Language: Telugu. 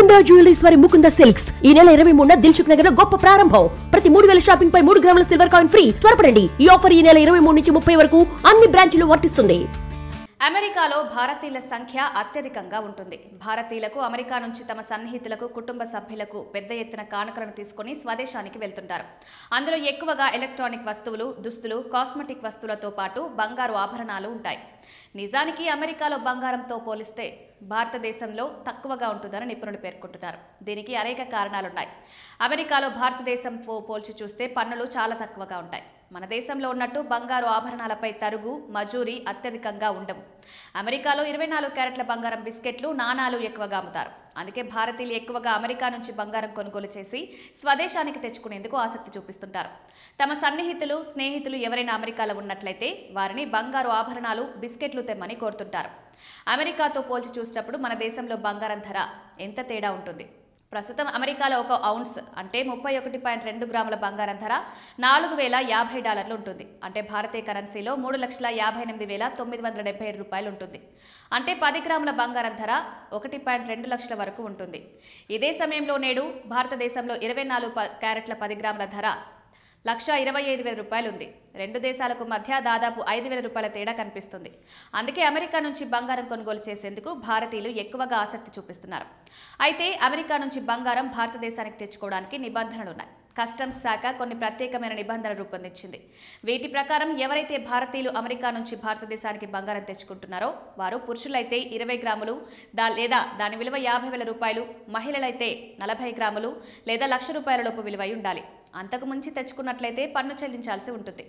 ముకుందా జ్యువెలరీస్ వారి ముకుందా సిల్క్స్ ఈ నెల 23న దిల్సుఖ్ నగర్ లో గొప్ప ప్రారంభం. ప్రతి 3000 షాపింగ్ పై 3 గ్రాముల సిల్వర్ కాయిన్ ఫ్రీ. త్వరపడండి, ఈ ఆఫర్ ఈ నెల 23 నుంచి 30 వరకు అన్ని బ్రాంచ్లు వర్తిస్తుంది. అమెరికాలో భారతీయుల సంఖ్య అత్యధికంగా ఉంటుంది. భారతీయులకు అమెరికా నుంచి తమ సన్నిహితులకు, కుటుంబ సభ్యులకు పెద్ద ఎత్తున కానుకలను తీసుకుని స్వదేశానికి వెళ్తుంటారు. అందులో ఎక్కువగా ఎలక్ట్రానిక్ వస్తువులు, దుస్తులు, కాస్మెటిక్ వస్తువులతో పాటు బంగారు ఆభరణాలు ఉంటాయి. నిజానికి అమెరికాలో బంగారంతో పోలిస్తే భారతదేశంలో తక్కువగా ఉంటుందని నిపుణులు పేర్కొంటున్నారు. దీనికి అనేక కారణాలున్నాయి. అమెరికాలో భారతదేశంతో పోల్చి చూస్తే పన్నులు చాలా తక్కువగా ఉంటాయి. మన దేశంలో ఉన్నట్టు బంగారు ఆభరణాలపై తరుగు, మజూరీ అత్యధికంగా ఉండవు. అమెరికాలో 24 క్యారెట్ల బంగారం బిస్కెట్లు, నాణాలు ఎక్కువగా అమ్ముతారు. అందుకే భారతీయులు ఎక్కువగా అమెరికా నుంచి బంగారం కొనుగోలు చేసి స్వదేశానికి తెచ్చుకునేందుకు ఆసక్తి చూపిస్తుంటారు. తమ సన్నిహితులు, స్నేహితులు ఎవరైనా అమెరికాలో ఉన్నట్లయితే వారిని బంగారు ఆభరణాలు, బిస్కెట్లు తెమ్మని కోరుతుంటారు. అమెరికాతో పోల్చి చూసినప్పుడు మన దేశంలో బంగారం ధర ఎంత తేడా ఉంటుంది. ప్రస్తుతం అమెరికాలో ఒక ఔన్స్ అంటే 31.2 గ్రాముల బంగారం ధర $4,050 ఉంటుంది. అంటే భారతీయ కరెన్సీలో 3,58,977 రూపాయలు ఉంటుంది. అంటే 10 గ్రాముల బంగారం ధర 1.2 లక్షల వరకు ఉంటుంది. ఇదే సమయంలో నేడు భారతదేశంలో 24 క్యారెట్ల 10 గ్రాముల ధర $1,25,000 ఉంది. రెండు దేశాలకు మధ్య దాదాపు $5,000 తేడా కనిపిస్తుంది. అందుకే అమెరికా నుంచి బంగారం కొనుగోలు చేసేందుకు భారతీయులు ఎక్కువగా ఆసక్తి చూపిస్తున్నారు. అయితే అమెరికా నుంచి బంగారం భారతదేశానికి తెచ్చుకోవడానికి నిబంధనలున్నాయి. కస్టమ్స్ శాఖ కొన్ని ప్రత్యేకమైన నిబంధనలు రూపొందించింది. వీటి ప్రకారం ఎవరైతే భారతీయులు అమెరికా నుంచి భారతదేశానికి బంగారం తెచ్చుకుంటున్నారో వారు పురుషులైతే 20 గ్రాములు లేదా దాని విలువ $50,000, మహిళలైతే 40 గ్రాములు లేదా ₹1,00,000 లోపు విలువై ఉండాలి. అంతకు మించి తెచ్చుకున్నట్లయితే పన్ను చెల్లించాల్సి ఉంటుంది.